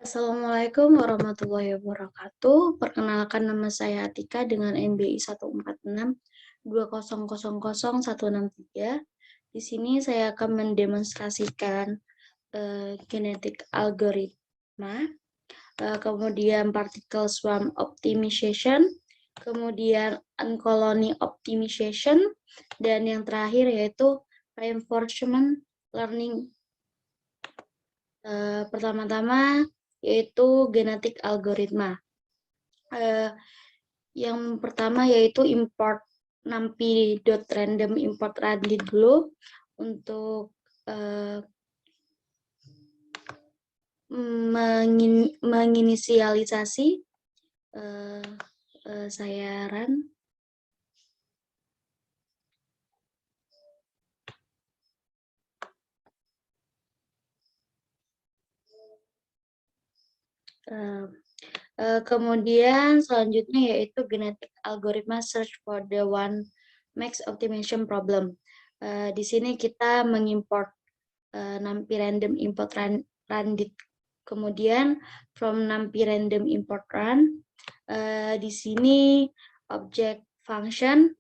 Assalamualaikum warahmatullahi wabarakatuh. Perkenalkan, nama saya Atika dengan NBI 14620000163. Di sini saya akan mendemonstrasikan genetic algoritma, kemudian particle swarm optimization, kemudian uncolony optimization, dan yang terakhir yaitu reinforcement learning. Pertama-tama yaitu genetic algoritma. Yang pertama yaitu import numpy.random import random dulu untuk menginisialisasi. Saya run. Kemudian selanjutnya yaitu genetic algoritma search for the one max optimization problem. Di sini kita mengimport numpy random import random. Kemudian from numpy random import run, di sini object function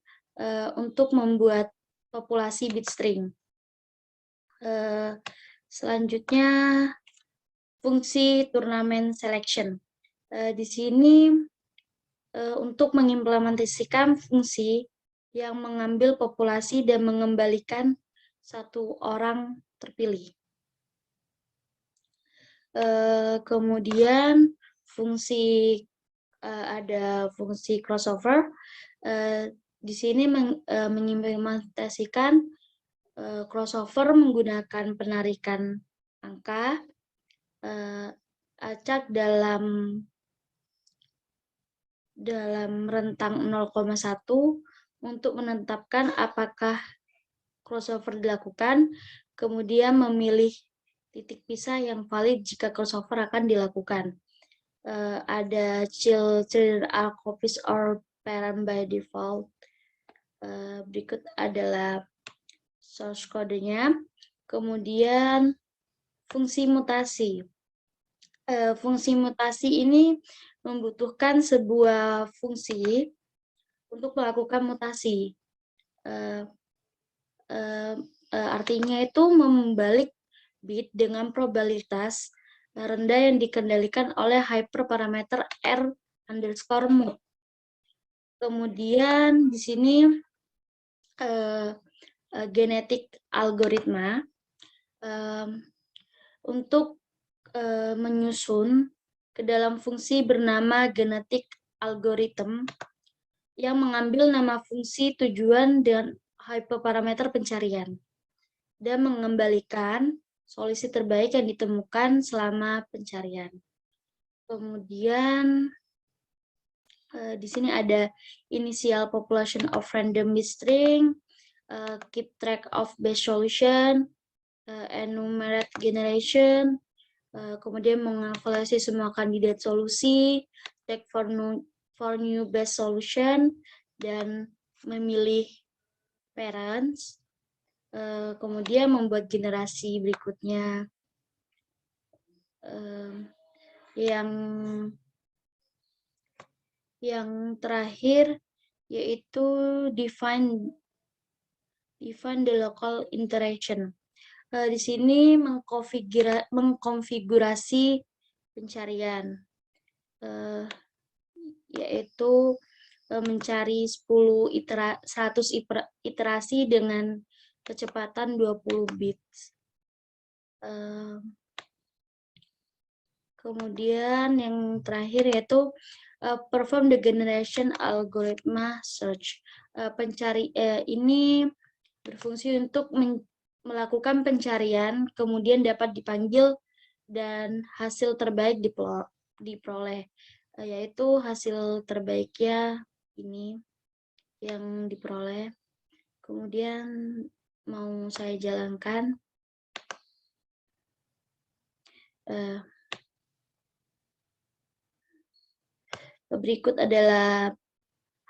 untuk membuat populasi bit string. Selanjutnya fungsi turnamen selection. Di sini untuk mengimplementasikan fungsi yang mengambil populasi dan mengembalikan satu orang terpilih. Kemudian fungsi ada fungsi crossover. Di sini mengimplementasikan crossover menggunakan penarikan angka acak dalam rentang 0,1 untuk menetapkan apakah crossover dilakukan, kemudian memilih titik pisah yang valid jika crossover akan dilakukan. Ada children are copies or parent by default. Berikut adalah source kodenya. Kemudian fungsi mutasi. Fungsi mutasi ini membutuhkan sebuah fungsi untuk melakukan mutasi. Artinya itu membalik bit dengan probabilitas rendah yang dikendalikan oleh hyperparameter R_mode. Kemudian di sini genetic algoritma untuk menyusun ke dalam fungsi bernama genetic algorithm yang mengambil nama fungsi tujuan dan hyperparameter pencarian dan mengembalikan solusi terbaik yang ditemukan selama pencarian. Kemudian di sini ada initial population of random bit string, keep track of best solution, enumerate generation, kemudian mengevaluasi semua kandidat solusi, check for new best solution, dan memilih parents, kemudian membuat generasi berikutnya. Yang terakhir yaitu define the local interaction. Di sini mengkonfigurasi pencarian, yaitu mencari 100 iterasi dengan kecepatan 20 bits. Kemudian yang terakhir yaitu perform the generation algorithm search. Ini berfungsi untuk melakukan pencarian, kemudian dapat dipanggil dan hasil terbaik diperoleh, yaitu hasil terbaiknya ini yang diperoleh. Kemudian mau saya jalankan. Berikut adalah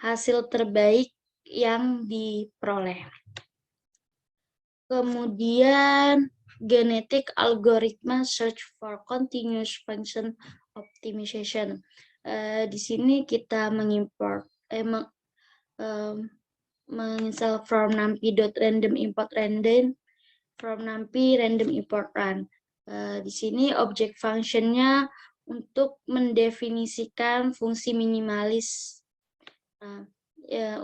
hasil terbaik yang diperoleh. Kemudian genetic algorithm search for continuous function optimization. Di sini kita mengimport menginstal from numpy.random import random from numpy random import run. Di sini objek functionnya untuk mendefinisikan fungsi minimalis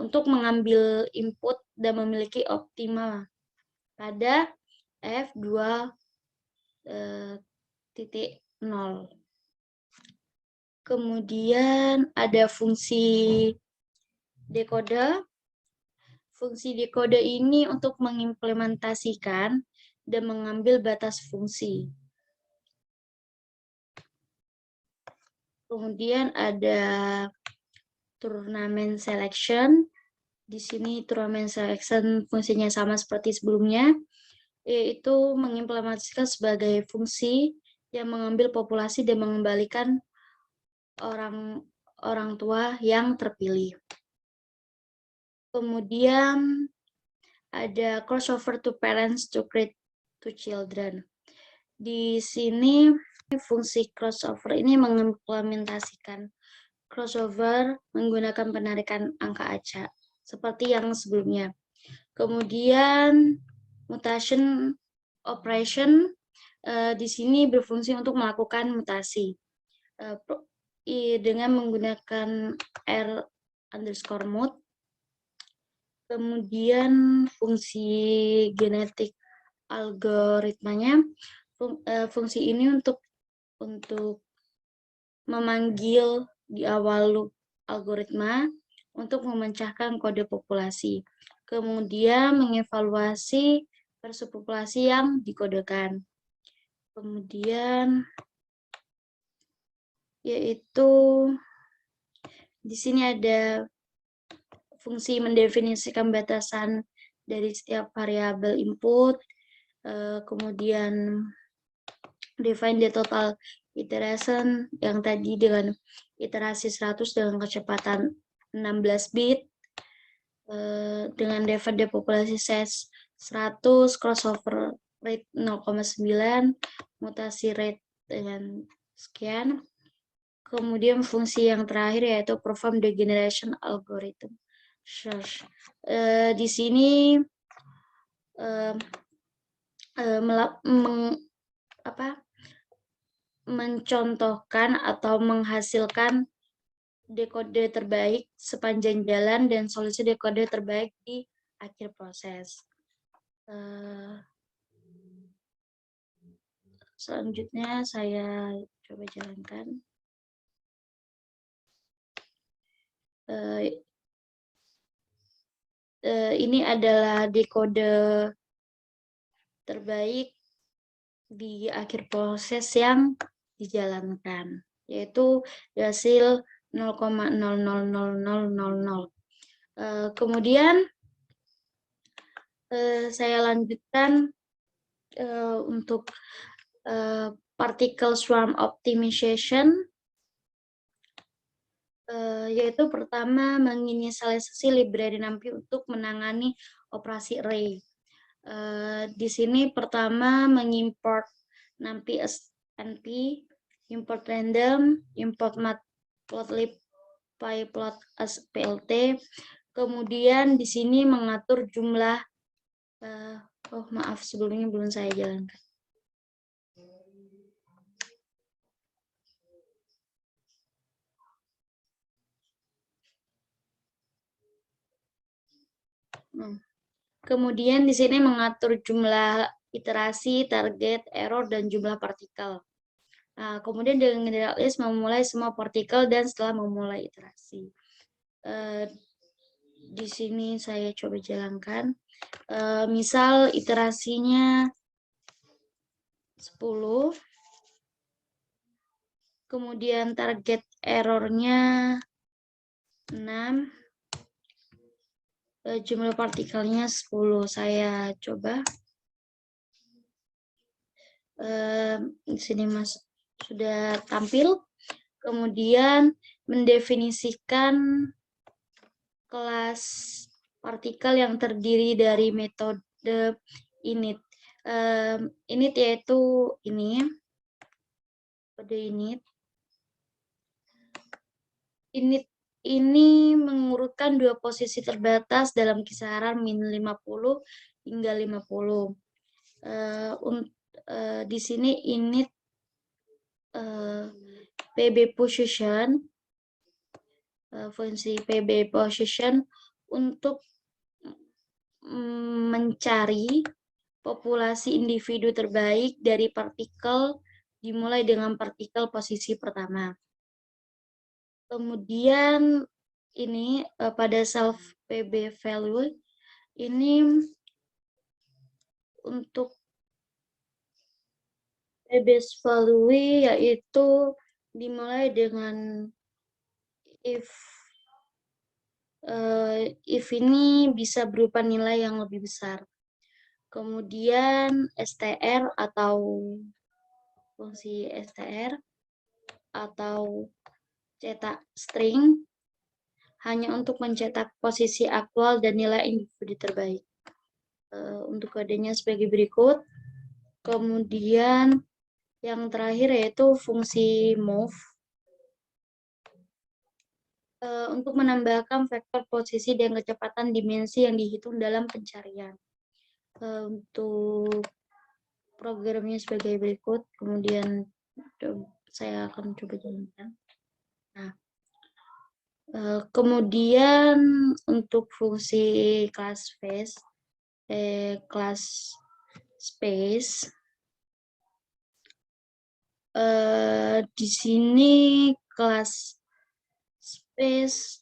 untuk mengambil input dan memiliki optimal pada F2.0. Kemudian ada fungsi decoder. Fungsi decoder ini untuk mengimplementasikan dan mengambil batas fungsi. Kemudian ada turnamen selection. Di sini turnamen selection fungsinya sama seperti sebelumnya, yaitu mengimplementasikan sebagai fungsi yang mengambil populasi dan mengembalikan orang tua yang terpilih. Kemudian ada crossover to parents to create to children. Di sini fungsi crossover ini mengimplementasikan crossover menggunakan penarikan angka acak seperti yang sebelumnya. Kemudian mutation operation di sini berfungsi untuk melakukan mutasi dengan menggunakan R_mode. Kemudian fungsi genetik algoritmanya, fungsi ini untuk memanggil di awal loop algoritma untuk memecahkan kode populasi. Kemudian mengevaluasi persubpopulasi yang dikodekan. Kemudian yaitu di sini ada fungsi mendefinisikan batasan dari setiap variabel input, kemudian define the total iteration yang tadi dengan iterasi 100 dengan kecepatan 16 bit, dengan define the populasi size 100, crossover rate 0,9, mutasi rate dengan sekian. Kemudian fungsi yang terakhir yaitu perform the generation algorithm search. Di sini mencontohkan atau menghasilkan dekode terbaik sepanjang jalan dan solusi dekode terbaik di akhir proses. Selanjutnya saya coba jalankan. Ini adalah dekode terbaik di akhir proses yang dijalankan, yaitu hasil 0,000000. Kemudian saya lanjutkan untuk particle swarm optimization, yaitu pertama menginisialisasi library NumPy untuk menangani operasi array. Di sini pertama mengimport NumPy as NP, import random, import matplotlib pyplot as plt. Kemudian di sini mengatur jumlah, maaf sebelumnya belum saya jalankan. Kemudian di sini mengatur jumlah iterasi, target, error, dan jumlah partikel. Nah, kemudian dengan general list memulai semua partikel dan setelah memulai iterasi. Di sini saya coba jalankan. Misal iterasinya 10, kemudian target errornya 6, jumlah partikelnya 10. Saya coba. Di sini Mas sudah tampil. Kemudian mendefinisikan kelas partikel yang terdiri dari metode init. Init yaitu ini, kode init. Init ini mengurutkan dua posisi terbatas dalam kisaran min 50 hingga 50. Di sini init PB position, fungsi PB position untuk mencari populasi individu terbaik dari partikel dimulai dengan partikel posisi pertama. Kemudian ini pada self PB value ini untuk PB value yaitu dimulai dengan if ini bisa berupa nilai yang lebih besar. Kemudian STR atau fungsi STR atau cetak string hanya untuk mencetak posisi aktual dan nilai individu terbaik. Untuk kodenya sebagai berikut. Kemudian yang terakhir yaitu fungsi move untuk menambahkan vektor posisi dan kecepatan dimensi yang dihitung dalam pencarian. Untuk programnya sebagai berikut, kemudian saya akan coba jalankan. Nah, kemudian untuk fungsi class space, di sini class space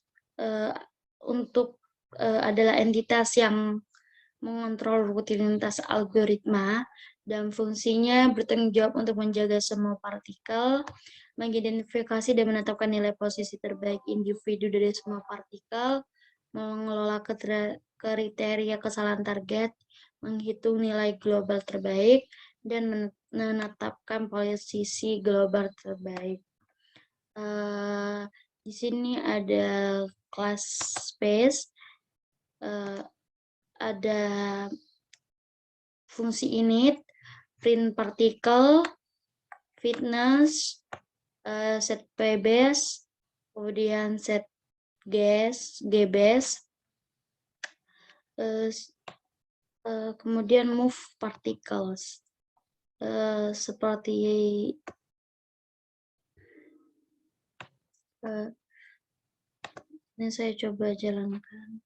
untuk adalah entitas yang mengontrol rutinitas algoritma dan fungsinya bertanggung jawab untuk menjaga semua partikel, mengidentifikasi dan menetapkan nilai posisi terbaik individu dari semua partikel, mengelola kriteria kesalahan target, menghitung nilai global terbaik, dan menetapkan posisi global terbaik. Di sini ada class space, ada fungsi init, print particle, fitness, set pbase, kemudian set gbase, kemudian move particles. Seperti ini saya coba jalankan.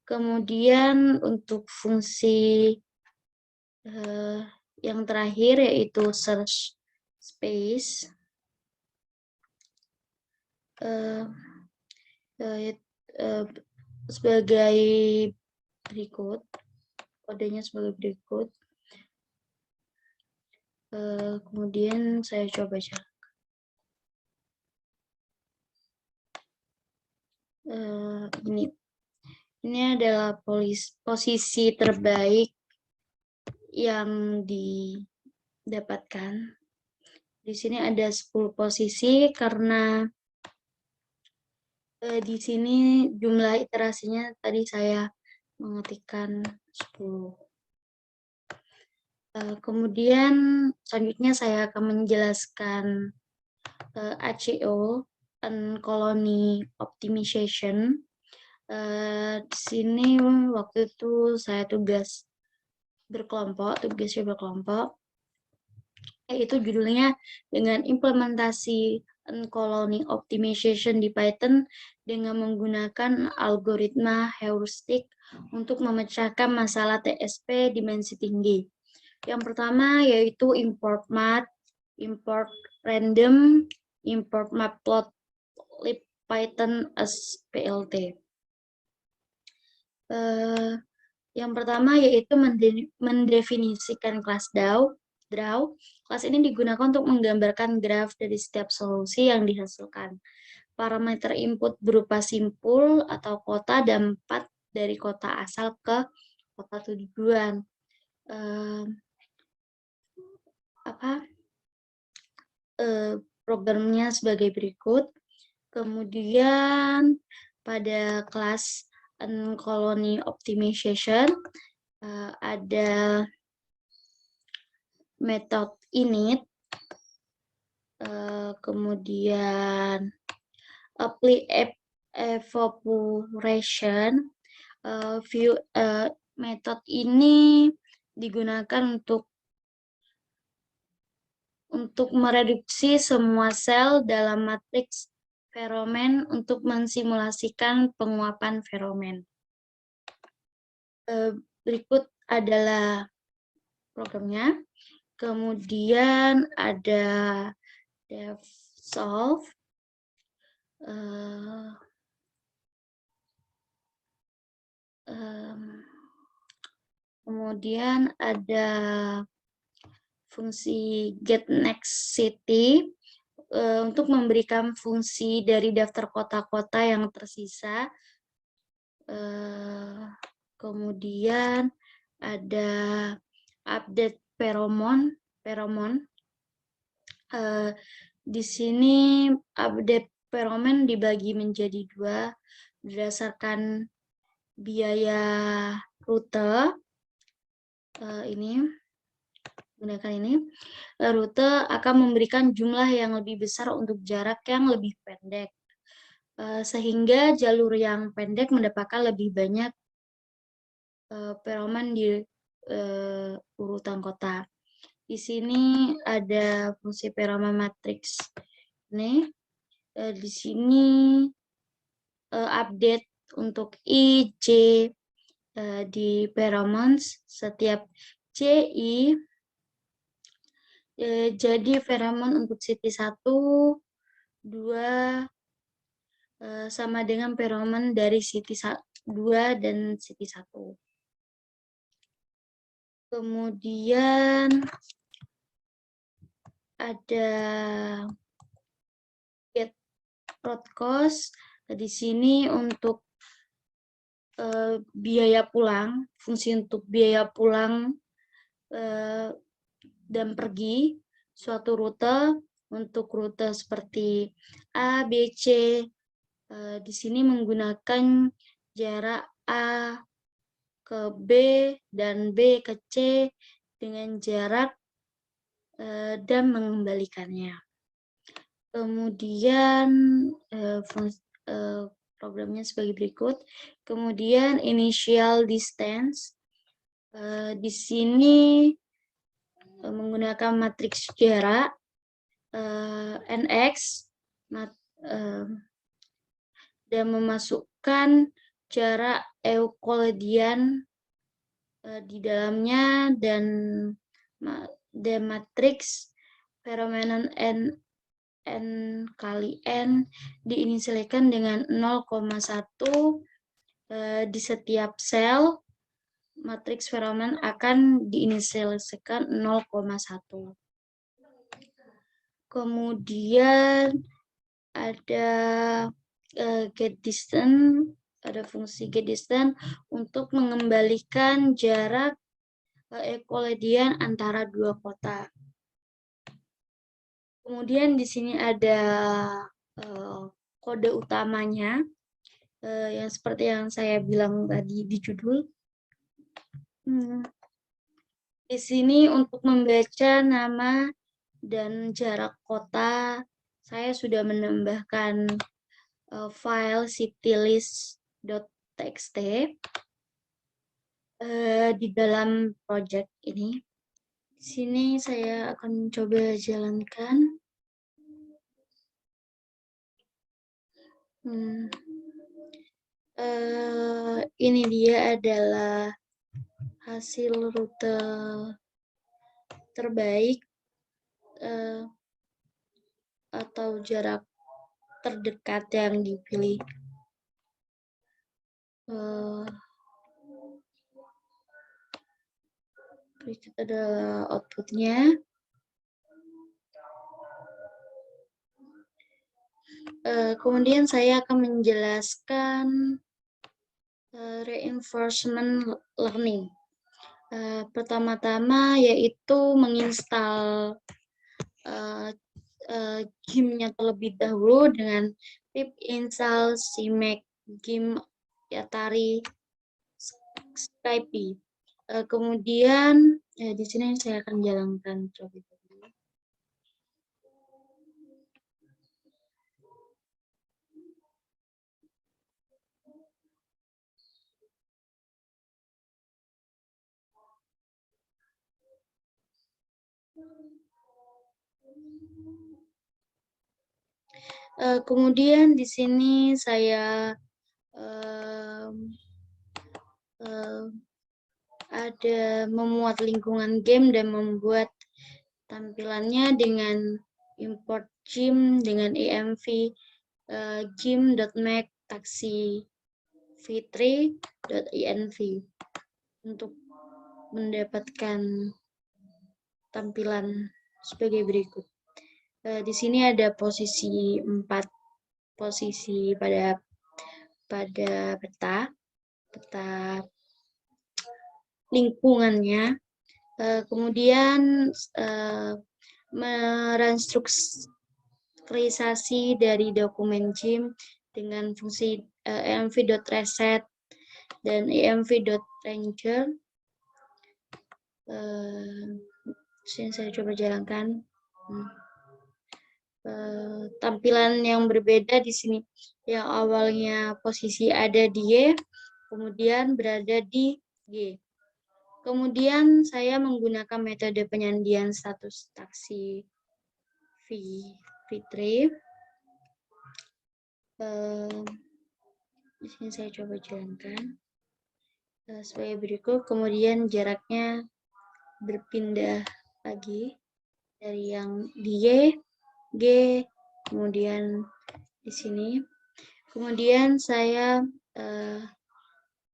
Kemudian untuk fungsi yang terakhir yaitu search space, sebagai berikut, kodenya sebagai berikut. Kemudian saya coba jalankan. Ini adalah posisi terbaik yang didapatkan. Di sini ada 10 posisi karena di sini jumlah iterasinya tadi saya mengetikkan 10. Kemudian selanjutnya saya akan menjelaskan ACO, Colony Optimization. Di sini waktu itu saya tugasnya berkelompok, yaitu judulnya dengan implementasi colony optimization di Python dengan menggunakan algoritma heuristik untuk memecahkan masalah TSP dimensi tinggi. Yang pertama yaitu import math, import random, import matplotlib Python as PLT. Yang pertama yaitu mendefinisikan kelas draw. Kelas ini digunakan untuk menggambarkan graf dari setiap solusi yang dihasilkan. Parameter input berupa simpul atau kota dan path dari kota asal ke kota tujuan. Programnya sebagai berikut. Kemudian pada kelas colony optimization ada metode init, kemudian apply evaporation. Metode ini digunakan untuk mereduksi semua sel dalam matriks feromen untuk mensimulasikan penguapan feromen. Berikut adalah programnya. Kemudian ada DevSolve. Kemudian ada fungsi getNextCity untuk memberikan fungsi dari daftar kota-kota yang tersisa. Kemudian ada update feromon. Di sini update feromen dibagi menjadi dua berdasarkan biaya rute. Ini gunakan ini. Rute akan memberikan jumlah yang lebih besar untuk jarak yang lebih pendek, sehingga jalur yang pendek mendapatkan lebih banyak feromen di urutan kota. Di sini ada fungsi feromen matrix. Nih, di sini update untuk I, J di pheromones. Setiap CI jadi feromon untuk CT1, 2 sama dengan feromon dari CT2 dan CT1. Kemudian ada get road cost. Di sini untuk biaya pulang, fungsi untuk biaya pulang dan pergi suatu rute. Untuk rute seperti A, B, C, di sini menggunakan jarak A ke B dan B ke C dengan jarak dan mengembalikannya. Kemudian programnya sebagai berikut. Kemudian initial distance. Di sini menggunakan matriks jarak NX dan memasukkan jarak Euclidean di dalamnya dan matriks feromen n kali n diinisialkan dengan 0,1 di setiap sel. Matriks feromen akan diinisialkan 0,1. Kemudian ada get distance, ada fungsi get distance untuk mengembalikan jarak Euclidean antara dua kota. Kemudian di sini ada kode utamanya, yang seperti yang saya bilang tadi di judul. Di sini untuk membaca nama dan jarak kota, saya sudah menambahkan file citylist.txt di dalam project ini. Di sini saya akan coba jalankan. Ini dia adalah hasil rute terbaik atau jarak terdekat yang dipilih. Berikut adalah outputnya. Kemudian saya akan menjelaskan reinforcement learning. Pertama-tama yaitu menginstal GIM-nya terlebih dahulu dengan pip install CMake GIM Atari Skype. Kemudian di sini saya akan jalankan terlebih dahulu. Kemudian di sini saya ada memuat lingkungan game dan membuat tampilannya dengan import gym dengan env gym.make taxi v3.env untuk mendapatkan tampilan sebagai berikut. Di sini ada posisi 4 posisi pada peta lingkungannya. Kemudian merestrukturisasi dari dokumen gym dengan fungsi env.reset dan env.ranger. Sini saya coba jalankan. Tampilan yang berbeda di sini, yang awalnya posisi ada di Y, kemudian berada di G. Kemudian saya menggunakan metode penyandian status taksi V3. Di sini saya coba jalankan sebagai berikut. Kemudian jaraknya berpindah lagi dari yang di Y, G, kemudian di sini. Kemudian saya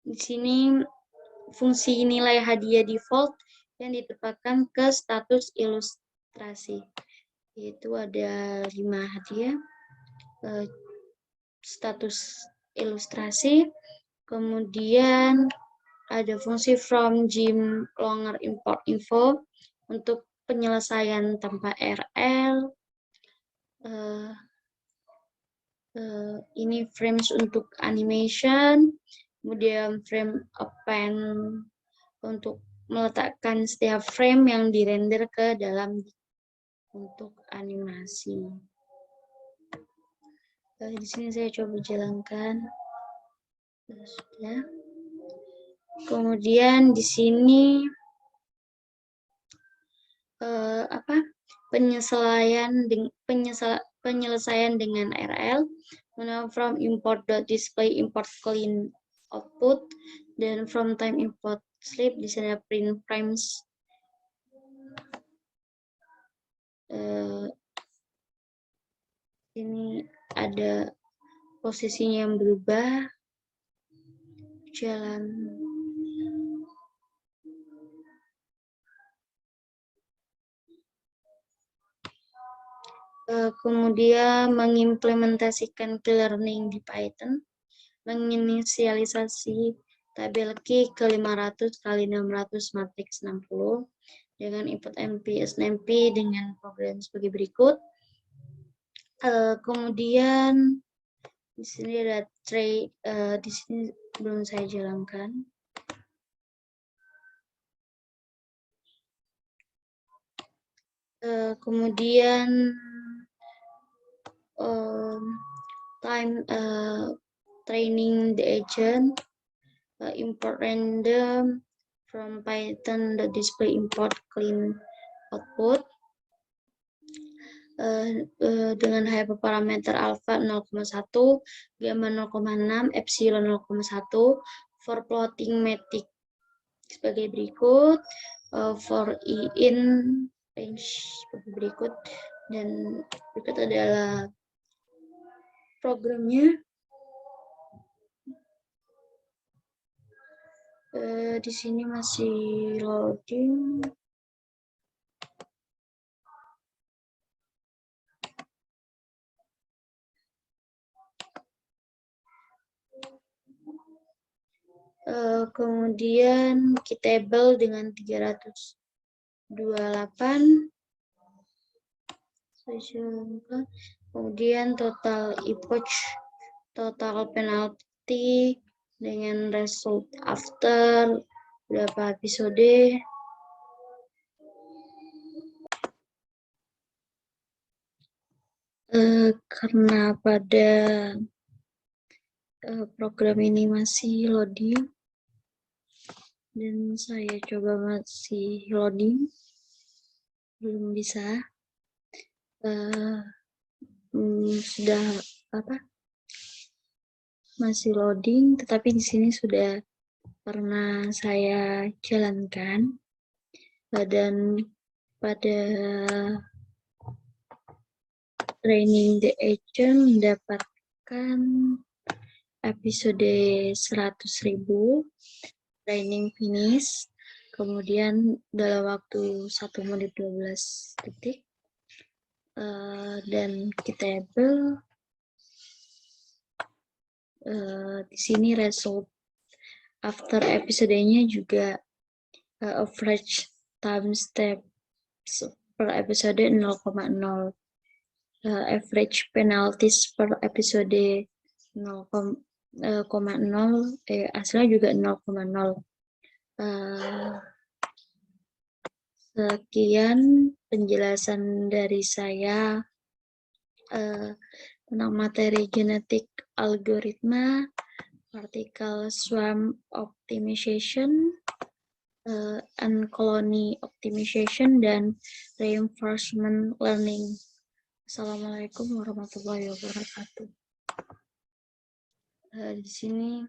di sini fungsi nilai hadiah default yang ditempatkan ke status ilustrasi. Yaitu ada 5 hadiah. Status ilustrasi. Kemudian ada fungsi from gym longer import info untuk penyelesaian tanpa RL. Ini frames untuk animation, kemudian frame append untuk meletakkan setiap frame yang dirender ke dalam untuk animasi. Di sini saya coba jalankan. Sudah. Kemudian di sini penyelesaian dengan RL, from import.display import clean output, dan from time import sleep di sana print frames. Ini ada posisinya yang berubah, jalan. Kemudian mengimplementasikan learning di Python, menginisialisasi tabel key ke 500 kali 600 matriks 60 dengan input MP, SNMP dengan program sebagai berikut. Kemudian di sini ada tray, di sini belum saya jalankan. Kemudian time training the agent, import random from Python, the display import clean output dengan hyperparameter alpha 0,1, gamma 0,6, epsilon 0,1 for plotting matic sebagai berikut, for in range seperti berikut, dan berikut adalah programnya. Di sini masih loading. Kemudian keytable dengan 328. Kemudian total epoch, total penalty dengan result after, beberapa episode. Karena pada program ini masih loading dan saya coba masih loading, belum bisa. Sudah masih loading, tetapi di sini sudah pernah saya jalankan, dan pada training the agent mendapatkan episode 100.000 training finish, kemudian dalam waktu 1 menit 12 detik, dan kita able di sini result after episode-nya juga average time steps per episode 0,0, average penalties per episode 0,0, hasilnya juga 0,0. Sekian penjelasan dari saya tentang materi genetik algoritma, particle swarm optimization, and colony optimization, dan reinforcement learning. Assalamualaikum warahmatullahi wabarakatuh. Di sini